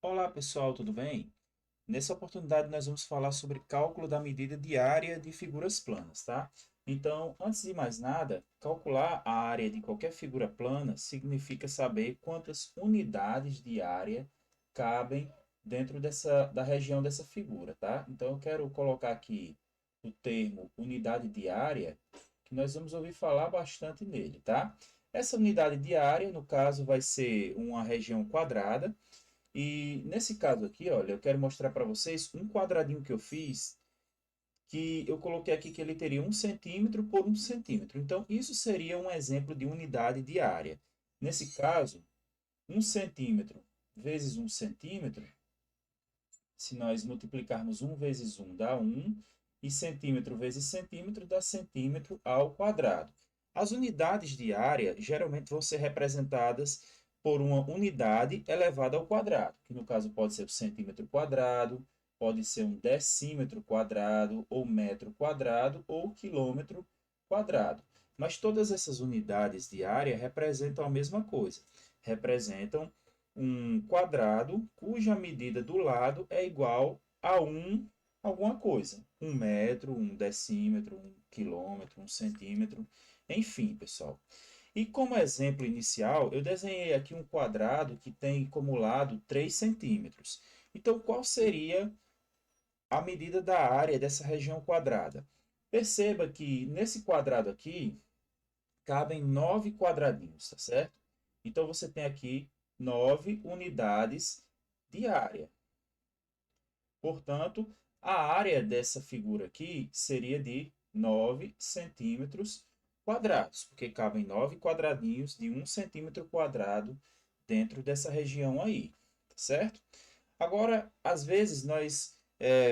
Olá pessoal, tudo bem? Nessa oportunidade nós vamos falar sobre cálculo da medida de área de figuras planas, tá? Então, antes de mais nada, calcular a área de qualquer figura plana significa saber quantas unidades de área cabem dentro da região dessa figura, tá? Então eu quero colocar aqui o termo unidade de área, que nós vamos ouvir falar bastante nele, tá? Essa unidade de área, no caso, vai ser uma região quadrada e nesse caso aqui, olha, eu quero mostrar para vocês um quadradinho que eu fiz, que eu coloquei aqui que ele teria 1 centímetro por 1 centímetro. Então, isso seria um exemplo de unidade de área. Nesse caso, 1 centímetro vezes 1 centímetro, se nós multiplicarmos 1 vezes 1 dá 1, e centímetro vezes centímetro dá centímetro ao quadrado. As unidades de área geralmente vão ser representadas por uma unidade elevada ao quadrado, que no caso pode ser o centímetro quadrado, pode ser um decímetro quadrado, ou metro quadrado, ou quilômetro quadrado. Mas todas essas unidades de área representam a mesma coisa. Representam um quadrado cuja medida do lado é igual a alguma coisa. 1 metro, 1 decímetro, 1 quilômetro, 1 centímetro, enfim, pessoal. E como exemplo inicial, eu desenhei aqui um quadrado que tem como lado 3 centímetros. Então, qual seria a medida da área dessa região quadrada? Perceba que nesse quadrado aqui, cabem 9 quadradinhos, tá certo? Então, você tem aqui 9 unidades de área. Portanto, a área dessa figura aqui seria de 9 centímetros quadrados, porque cabem 9 quadradinhos de 1 centímetro quadrado dentro dessa região aí, tá certo? Agora, às vezes, nós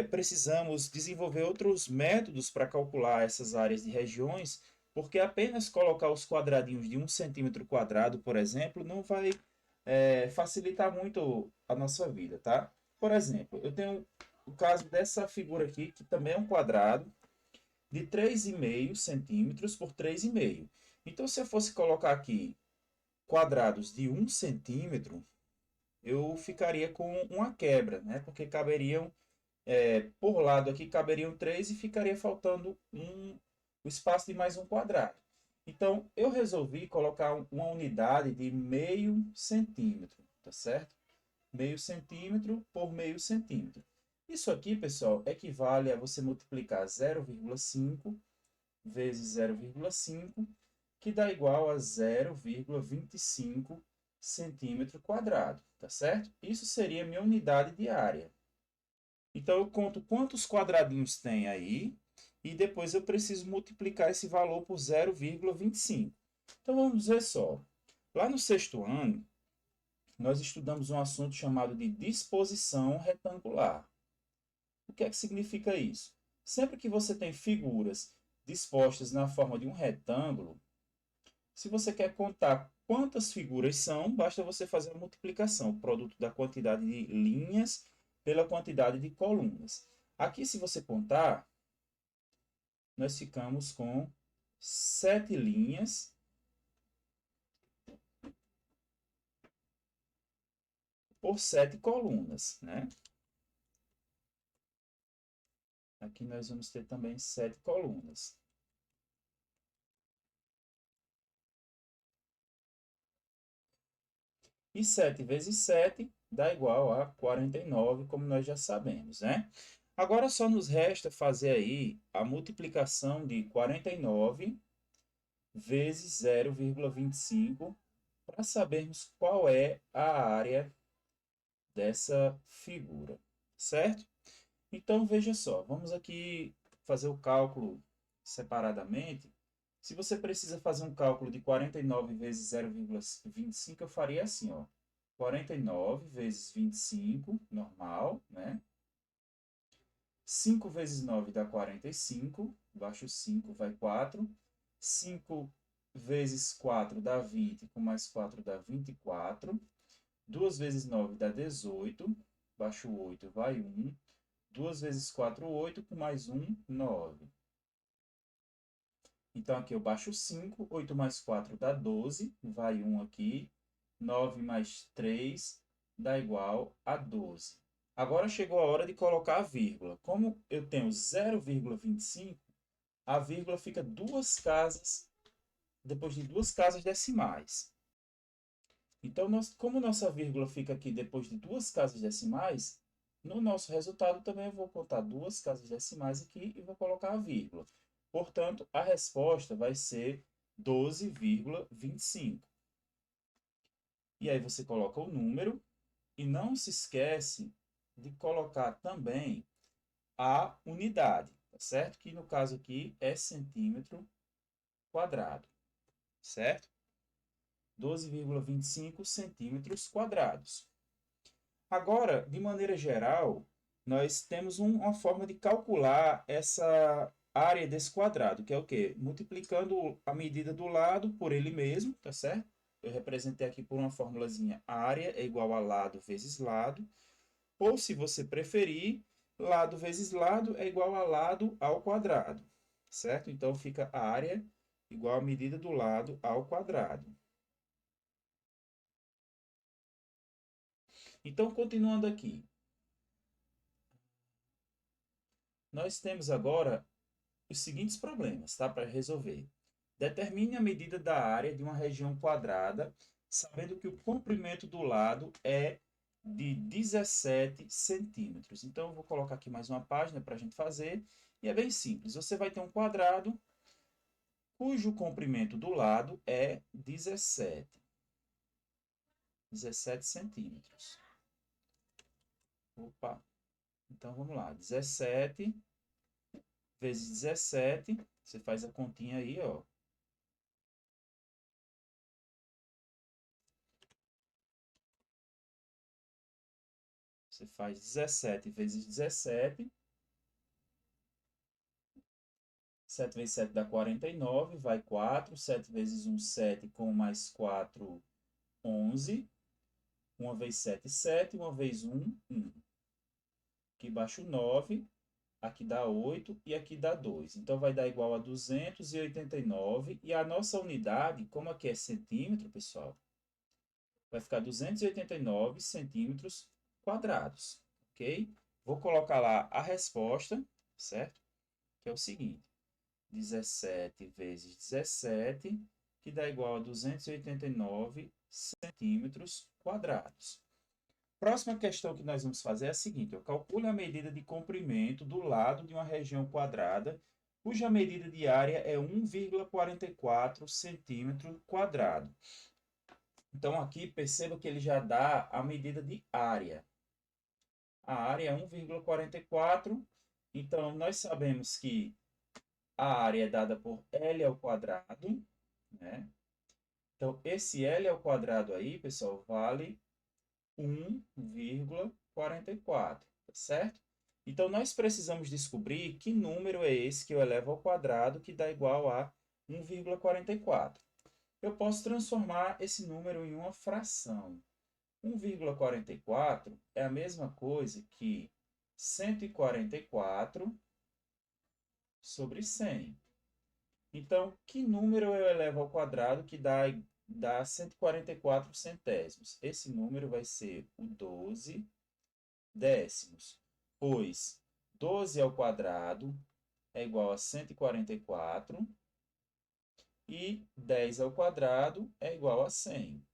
precisamos desenvolver outros métodos para calcular essas áreas de regiões, porque apenas colocar os quadradinhos de 1 centímetro quadrado, por exemplo, não vai facilitar muito a nossa vida, tá? Por exemplo, eu tenho o caso dessa figura aqui, que também é um quadrado, de 3,5 centímetros por 3,5. Então, se eu fosse colocar aqui quadrados de 1 centímetro, eu ficaria com uma quebra, né? Porque caberiam, por lado aqui, caberiam 3 e ficaria faltando o espaço de mais um quadrado. Então, eu resolvi colocar uma unidade de meio centímetro, tá certo? Meio centímetro por meio centímetro. Isso aqui, pessoal, equivale a você multiplicar 0,5 vezes 0,5, que dá igual a 0,25 centímetro quadrado, tá certo? Isso seria a minha unidade de área. Então, eu conto quantos quadradinhos tem aí, e depois eu preciso multiplicar esse valor por 0,25. Então, vamos ver só. Lá no sexto ano, nós estudamos um assunto chamado de disposição retangular. O que é que significa isso? Sempre que você tem figuras dispostas na forma de um retângulo, se você quer contar quantas figuras são, basta você fazer a multiplicação, o produto da quantidade de linhas pela quantidade de colunas. Aqui, se você contar, nós ficamos com 7 linhas por 7 colunas, né? Aqui nós vamos ter também 7 colunas. E 7 vezes 7 dá igual a 49, como nós já sabemos, né? Agora só nos resta fazer aí a multiplicação de 49 vezes 0,25 para sabermos qual é a área dessa figura, certo? Então veja só, vamos aqui fazer o cálculo separadamente. Se você precisa fazer um cálculo de 49 vezes 0,25, eu faria assim, ó. 49 vezes 25, normal, né? 5 vezes 9 dá 45, baixo 5 vai 4. 5 vezes 4 dá 20, com mais 4 dá 24. 2 vezes 9 dá 18, baixo 8 vai 1. 2 vezes 4, 8, com mais 1, 9. Então, aqui eu baixo 5, 8 mais 4 dá 12, vai 1 aqui, 9 mais 3 dá igual a 12. Agora chegou a hora de colocar a vírgula. Como eu tenho 0,25, a vírgula fica duas casas, depois de duas casas decimais. Então, como nossa vírgula fica aqui depois de duas casas decimais, no nosso resultado também eu vou contar duas casas decimais aqui e vou colocar a vírgula. Portanto, a resposta vai ser 12,25. E aí você coloca o número e não se esquece de colocar também a unidade, tá certo? Que no caso aqui é centímetro quadrado, certo? 12,25 centímetros quadrados. Agora, de maneira geral, nós temos uma forma de calcular essa área desse quadrado, que é o quê? Multiplicando a medida do lado por ele mesmo, tá certo? Eu representei aqui por uma formulazinha, área é igual a lado vezes lado, ou se você preferir, lado vezes lado é igual a lado ao quadrado, certo? Então, fica a área igual a medida do lado ao quadrado. Então, continuando aqui, nós temos agora os seguintes problemas, tá? Para resolver. Determine a medida da área de uma região quadrada, sabendo que o comprimento do lado é de 17 centímetros. Então, eu vou colocar aqui mais uma página para a gente fazer. E é bem simples. Você vai ter um quadrado cujo comprimento do lado é 17 centímetros. Opa! Então, vamos lá. 17 vezes 17. Você faz a continha aí, ó. Você faz 17 vezes 17. 7 vezes 7 dá 49, vai 4. 7 vezes 1, 7, com mais 4, 11. 1 vezes 7, 7. 1 vezes 1, 1. Aqui embaixo 9, aqui dá 8 e aqui dá 2. Então, vai dar igual a 289. E a nossa unidade, como aqui é centímetro, pessoal, vai ficar 289 centímetros quadrados, ok? Vou colocar lá a resposta, certo? Que é o seguinte. 17 vezes 17, que dá igual a 289 centímetros quadrados. Próxima questão que nós vamos fazer é a seguinte: calcule a medida de comprimento do lado de uma região quadrada, cuja medida de área é 1,44 centímetro quadrado. Então, aqui, perceba que ele já dá a medida de área. A área é 1,44. Então, nós sabemos que a área é dada por L ao quadrado, né? Então, esse L ao quadrado aí, pessoal, vale 1,44, tá certo? Então, nós precisamos descobrir que número é esse que eu elevo ao quadrado que dá igual a 1,44. Eu posso transformar esse número em uma fração. 1,44 é a mesma coisa que 144 sobre 100. Então, que número eu elevo ao quadrado que dá 144 centésimos? Esse número vai ser o 12 décimos, pois 12 ao quadrado é igual a 144 e 10 ao quadrado é igual a 100,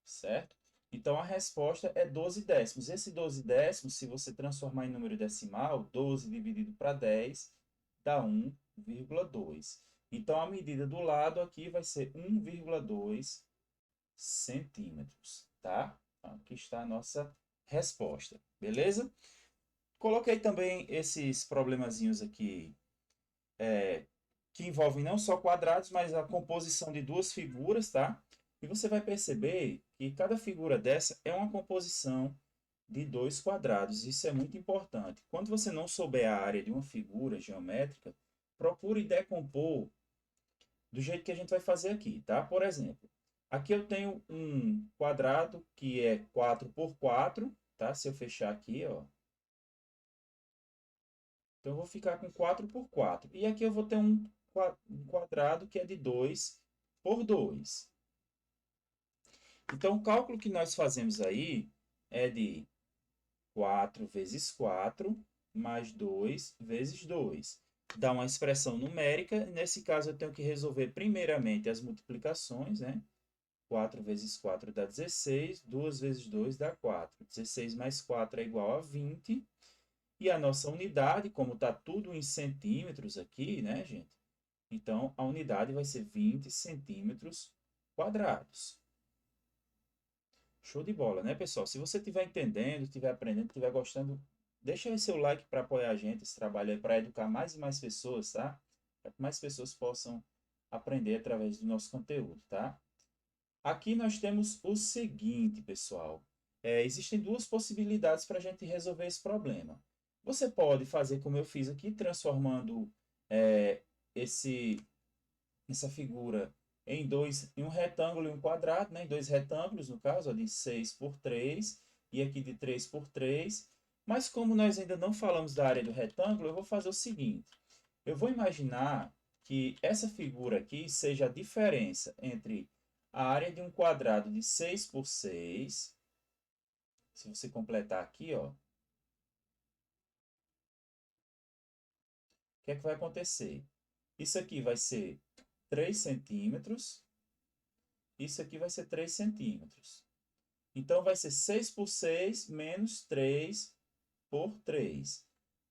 certo? Então, a resposta é 12 décimos. Esse 12 décimos, se você transformar em número decimal, 12 dividido para 10 dá 1,2. Então, a medida do lado aqui vai ser 1,2 centímetros, tá? Aqui está a nossa resposta, beleza? Coloquei também esses problemazinhos aqui, que envolvem não só quadrados, mas a composição de duas figuras, tá? E você vai perceber que cada figura dessa é uma composição de dois quadrados. Isso é muito importante. Quando você não souber a área de uma figura geométrica, procure decompor do jeito que a gente vai fazer aqui, tá? Por exemplo, aqui eu tenho um quadrado que é 4 por 4, tá? Se eu fechar aqui, ó. Então, eu vou ficar com 4 por 4. E aqui eu vou ter um quadrado que é de 2 por 2. Então, o cálculo que nós fazemos aí é de 4 vezes 4 mais 2 vezes 2. Dá uma expressão numérica. Nesse caso, eu tenho que resolver primeiramente as multiplicações, né? 4 vezes 4 dá 16, 2 vezes 2 dá 4. 16 mais 4 é igual a 20. E a nossa unidade, como está tudo em centímetros aqui, né, gente? Então, a unidade vai ser 20 centímetros quadrados. Show de bola, né, pessoal? Se você estiver entendendo, estiver aprendendo, estiver gostando, deixa aí seu like para apoiar a gente. Esse trabalho é para educar mais e mais pessoas, tá? Para que mais pessoas possam aprender através do nosso conteúdo, tá? Aqui nós temos o seguinte, pessoal. Existem duas possibilidades para a gente resolver esse problema. Você pode fazer como eu fiz aqui, transformando é, esse, essa figura em um retângulo e um quadrado, né? Em dois retângulos, no caso, ó, de 6 por 3 e aqui de 3 por 3. Mas como nós ainda não falamos da área do retângulo, eu vou fazer o seguinte. Eu vou imaginar que essa figura aqui seja a diferença entre a área de um quadrado de 6 por 6. Se você completar aqui, ó, o que é que vai acontecer? Isso aqui vai ser 3 centímetros. Isso aqui vai ser 3 centímetros. Então, vai ser 6 por 6 menos 3 por 3.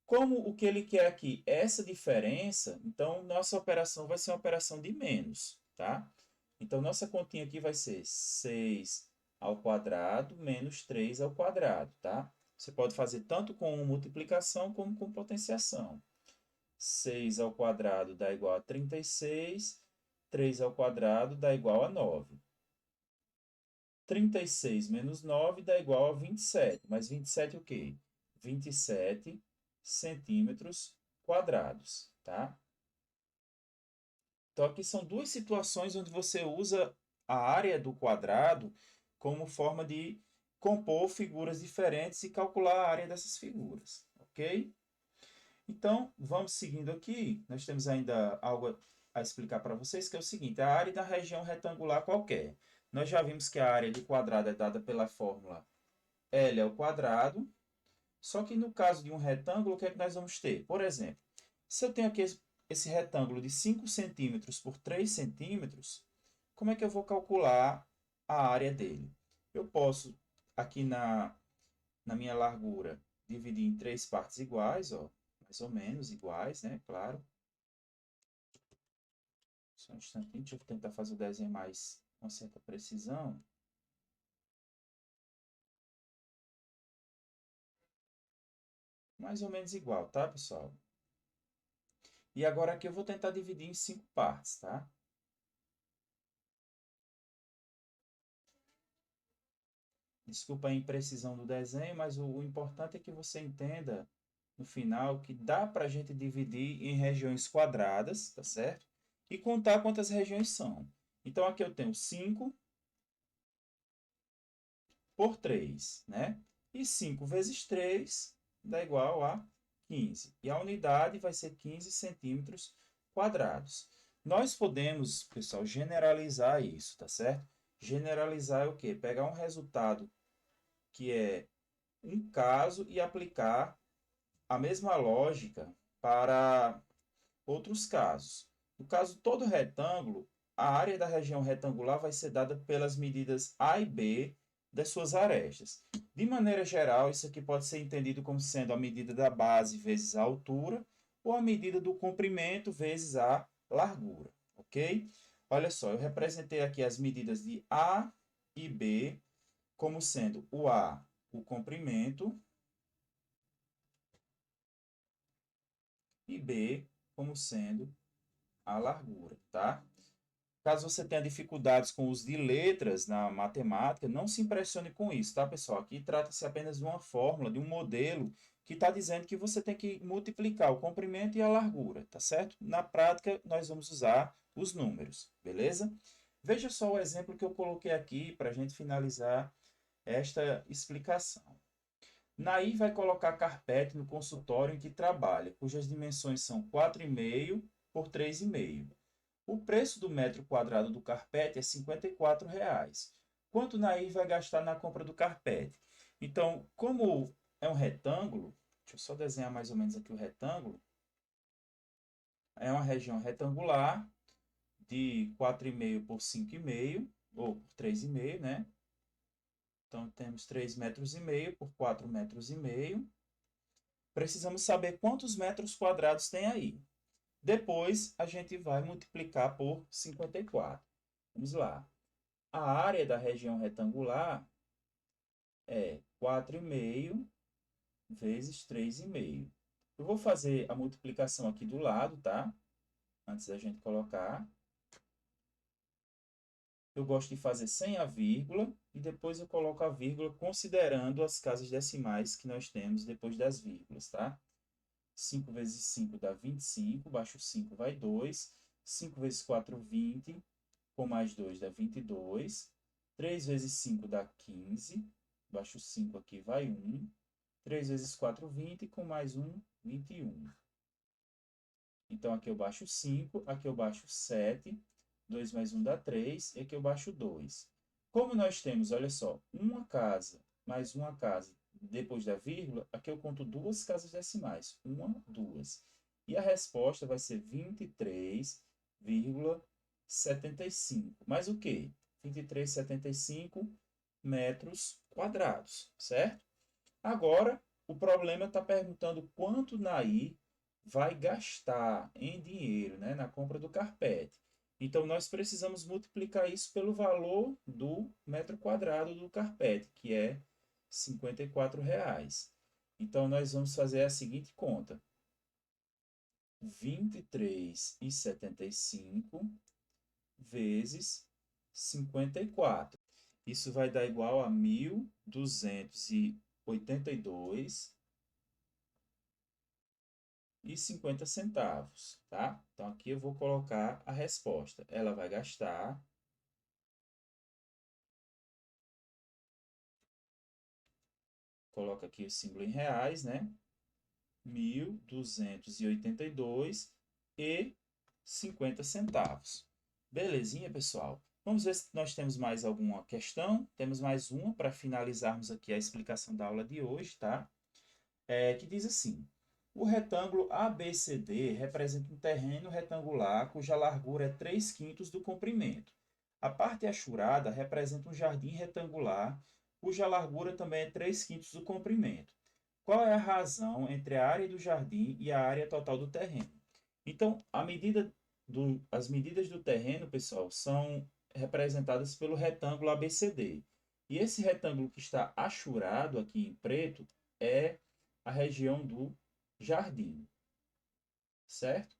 Como o que ele quer aqui é essa diferença, então nossa operação vai ser uma operação de menos, tá? Então, nossa continha aqui vai ser 6 ao quadrado menos 3 ao quadrado, tá? Você pode fazer tanto com multiplicação como com potenciação. 6 ao quadrado dá igual a 36, 3 ao quadrado dá igual a 9. 36 menos 9 dá igual a 27. Mas 27 o quê? 27 centímetros quadrados, tá? Então, aqui são duas situações onde você usa a área do quadrado como forma de compor figuras diferentes e calcular a área dessas figuras, ok? Então, vamos seguindo aqui. Nós temos ainda algo a explicar para vocês, que é o seguinte: a área da região retangular qualquer. Nós já vimos que a área do quadrado é dada pela fórmula L ao quadrado. Só que no caso de um retângulo, o que é que nós vamos ter? Por exemplo, se eu tenho aqui esse retângulo de 5 centímetros por 3 centímetros, como é que eu vou calcular a área dele? Eu posso, aqui na minha largura, dividir em três partes iguais, ó, mais ou menos iguais, né? Claro. Só um instantinho, deixa eu tentar fazer o desenho mais com certa precisão. Mais ou menos igual, tá, pessoal? E agora aqui eu vou tentar dividir em 5 partes, tá? Desculpa a imprecisão do desenho, mas o importante é que você entenda no final que dá para a gente dividir em regiões quadradas, tá certo? E contar quantas regiões são. Então, aqui eu tenho 5 por 3, né? E 5 vezes 3 dá igual a 15. E a unidade vai ser 15 centímetros quadrados. Nós podemos, pessoal, generalizar isso, tá certo? Generalizar é o quê? Pegar um resultado que é um caso e aplicar a mesma lógica para outros casos. No caso todo retângulo, a área da região retangular vai ser dada pelas medidas A e B das suas arestas. De maneira geral, isso aqui pode ser entendido como sendo a medida da base vezes a altura ou a medida do comprimento vezes a largura, ok? Olha só, eu representei aqui as medidas de A e B como sendo o A, o comprimento, e B como sendo a largura, tá? Caso você tenha dificuldades com os de letras na matemática, não se impressione com isso, tá, pessoal? Aqui trata-se apenas de uma fórmula, de um modelo que está dizendo que você tem que multiplicar o comprimento e a largura, tá certo? Na prática, nós vamos usar os números, beleza? Veja só o exemplo que eu coloquei aqui para a gente finalizar esta explicação. Naí vai colocar carpete no consultório em que trabalha, cujas dimensões são 4,5 por 3,5. O preço do metro quadrado do carpete é R$ 54,00. quanto Nair vai gastar na compra do carpete? Então, como é um retângulo, deixa eu só desenhar mais ou menos aqui o retângulo. É uma região retangular de 4,5 por 5,5, ou por 3,5, né? Então, temos 3,5 metros por 4,5 metros. Precisamos saber quantos metros quadrados tem aí. Depois, a gente vai multiplicar por 54. Vamos lá. A área da região retangular é 4,5 vezes 3,5. Eu vou fazer a multiplicação aqui do lado, tá? Antes da gente colocar. Eu gosto de fazer sem a vírgula e depois eu coloco a vírgula considerando as casas decimais que nós temos depois das vírgulas, tá? 5 vezes 5 dá 25, baixo 5 vai 2. 5 vezes 4, 20, com mais 2 dá 22. 3 vezes 5 dá 15, baixo 5 aqui vai 1. 3 vezes 4, 20, com mais 1, 21. Então, aqui eu baixo 5, aqui eu baixo 7, 2 mais 1 dá 3, e aqui eu baixo 2. Como nós temos, olha só, uma casa mais uma casa depois da vírgula, aqui eu conto duas casas decimais, uma, duas. E a resposta vai ser 23,75. Mais o quê? 23,75 metros quadrados, certo? Agora, o problema está perguntando quanto Nair vai gastar em dinheiro, né, na compra do carpete. Então, nós precisamos multiplicar isso pelo valor do metro quadrado do carpete, que é R$ 54,00. Então, nós vamos fazer a seguinte conta. 23,75 vezes 54. Isso vai dar igual a 1.282,50 centavos, tá? Então, aqui eu vou colocar a resposta. Ela vai gastar, coloca aqui o símbolo em reais, né? 1.282,50 centavos. Belezinha, pessoal? Vamos ver se nós temos mais alguma questão. Temos mais uma para finalizarmos aqui a explicação da aula de hoje, tá? Que diz assim: o retângulo ABCD representa um terreno retangular cuja largura é 3/5 do comprimento. A parte achurada representa um jardim retangular cuja largura também é 3/5 do comprimento. Qual é a razão entre a área do jardim e a área total do terreno? Então, as medidas do terreno, pessoal, são representadas pelo retângulo ABCD. E esse retângulo que está achurado aqui em preto é a região do jardim, certo?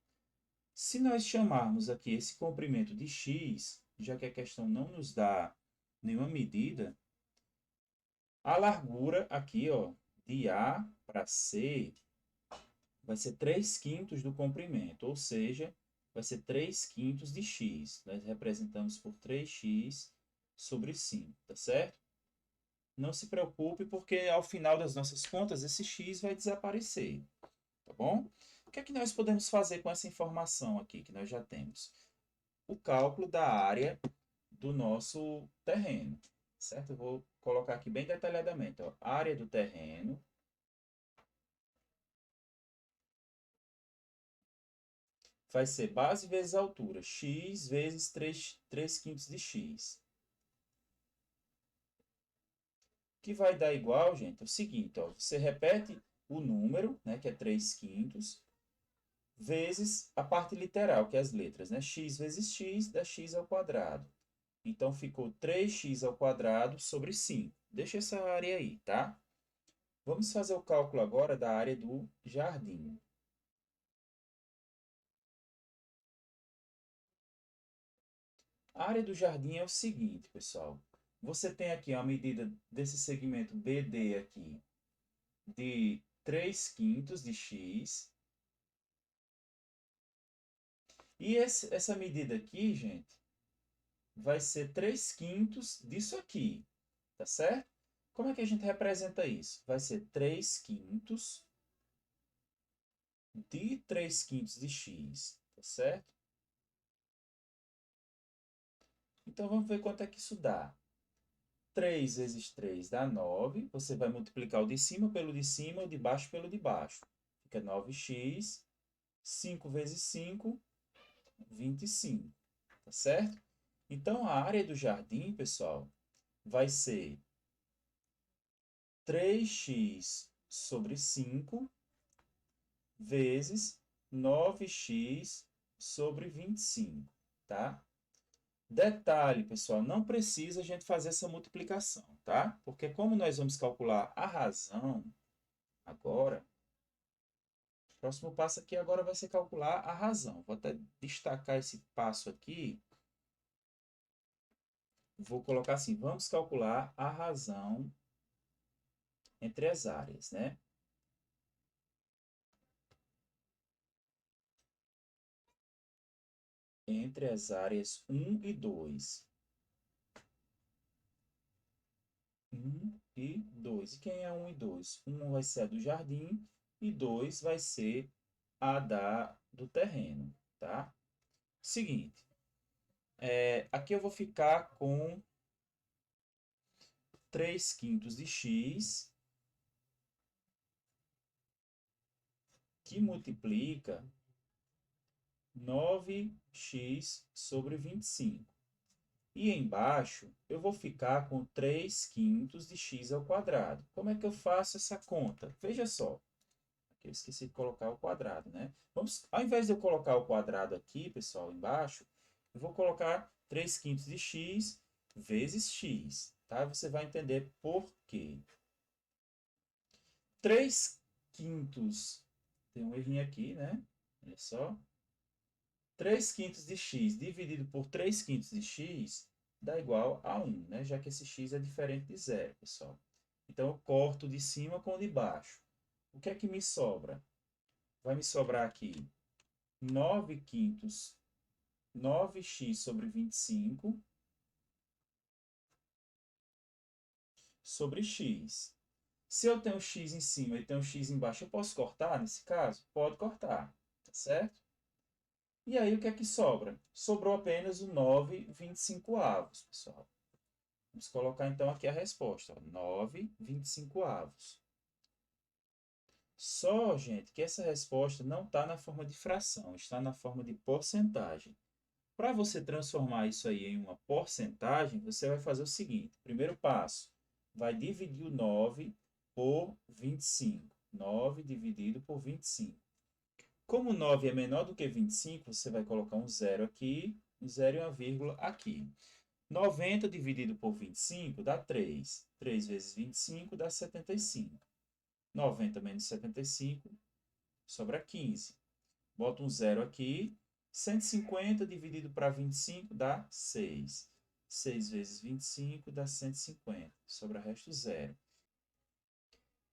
Se nós chamarmos aqui esse comprimento de x, já que a questão não nos dá nenhuma medida, a largura aqui, ó, de A para C vai ser 3/5 do comprimento, ou seja, vai ser 3/5 de x. Nós representamos por 3x sobre 5, tá certo? Não se preocupe, porque ao final das nossas contas, esse x vai desaparecer, tá bom? O que é que nós podemos fazer com essa informação aqui que nós já temos? O cálculo da área do nosso terreno, certo? Eu vou colocar aqui bem detalhadamente, ó. Área do terreno vai ser base vezes altura, x vezes 3/5 de x. Que vai dar igual, gente, é o seguinte, ó, você repete o número, né, que é 3/5, vezes a parte literal, que é as letras, né? X vezes x dá x ao quadrado. Então, ficou 3x ao quadrado sobre 5. Deixa essa área aí, tá? Vamos fazer o cálculo agora da área do jardim. A área do jardim é o seguinte, pessoal. Você tem aqui a medida desse segmento BD aqui de 3/5 de x. E essa medida aqui, gente, vai ser 3/5 disso aqui, tá certo? Como é que a gente representa isso? Vai ser 3/5 de 3/5 de x, tá certo? Então, vamos ver quanto é que isso dá. 3 vezes 3 dá 9. Você vai multiplicar o de cima pelo de cima, o de baixo pelo de baixo. Fica 9x. 5 vezes 5, 25. Tá certo? Então, a área do jardim, pessoal, vai ser 3x sobre 5 vezes 9x sobre 25, tá? Detalhe, pessoal, não precisa a gente fazer essa multiplicação, tá? Porque como nós vamos calcular a razão agora, o próximo passo aqui agora vai ser calcular a razão. Vou até destacar esse passo aqui. Vou colocar assim, vamos calcular a razão entre as áreas, né? Entre as áreas 1 e 2. 1 e 2. E quem é 1 e 2? 1 vai ser a do jardim e 2 vai ser a do terreno, tá? Seguinte, aqui eu vou ficar com 3 quintos de x, que multiplica 9x sobre 25. E embaixo eu vou ficar com 3 quintos de x ao quadrado. Como é que eu faço essa conta? Veja só. Aqui eu esqueci de colocar o quadrado, né? Ao invés de eu colocar o quadrado aqui, pessoal, embaixo, eu vou colocar 3 quintos de x vezes x. Tá? Você vai entender por quê. 3 quintos, tem um errinho aqui, né? Olha só. 3 quintos de x dividido por 3 quintos de x dá igual a 1, né? Já que esse x é diferente de zero, pessoal. Então, eu corto de cima com o de baixo. O que é que me sobra? Vai me sobrar aqui 9 quintos, 9x sobre 25 sobre x. Se eu tenho x em cima e tenho x embaixo, eu posso cortar nesse caso? Pode cortar, tá certo? E aí, o que é que sobra? Sobrou apenas o 9/25, pessoal. Vamos colocar, então, aqui a resposta. 9/25. Só, gente, que essa resposta não está na forma de fração, está na forma de porcentagem. Para você transformar isso aí em uma porcentagem, você vai fazer o seguinte. Primeiro passo, vai dividir o 9 por 25. 9 dividido por 25. Como 9 é menor do que 25, você vai colocar um zero aqui, um zero e uma vírgula aqui. 90 dividido por 25 dá 3. 3 vezes 25 dá 75. 90 menos 75 sobra 15. Bota um zero aqui. 150 dividido para 25 dá 6. 6 vezes 25 dá 150. Sobra resto zero.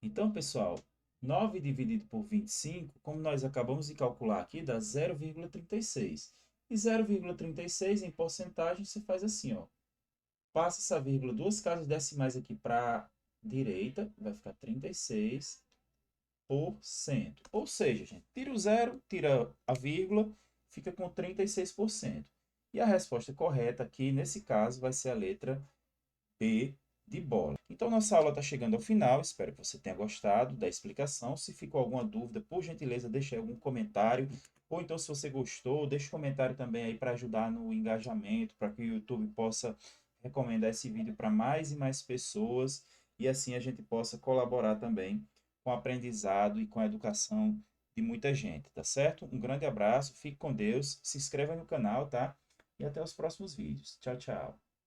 Então, pessoal, 9 dividido por 25, como nós acabamos de calcular aqui, dá 0,36. E 0,36 em porcentagem, você faz assim, ó. Passa essa vírgula duas casas decimais aqui para a direita, vai ficar 36%. Ou seja, gente, tira o zero, tira a vírgula, fica com 36%. E a resposta correta aqui, nesse caso, vai ser a letra B de bola. Então, nossa aula está chegando ao final. Espero que você tenha gostado da explicação. Se ficou alguma dúvida, por gentileza, deixe aí algum comentário. Ou então, se você gostou, deixe um comentário também aí para ajudar no engajamento, para que o YouTube possa recomendar esse vídeo para mais e mais pessoas. E assim a gente possa colaborar também com o aprendizado e com a educação de muita gente, tá certo? Um grande abraço, fique com Deus, se inscreva no canal, tá? E até os próximos vídeos. Tchau, tchau.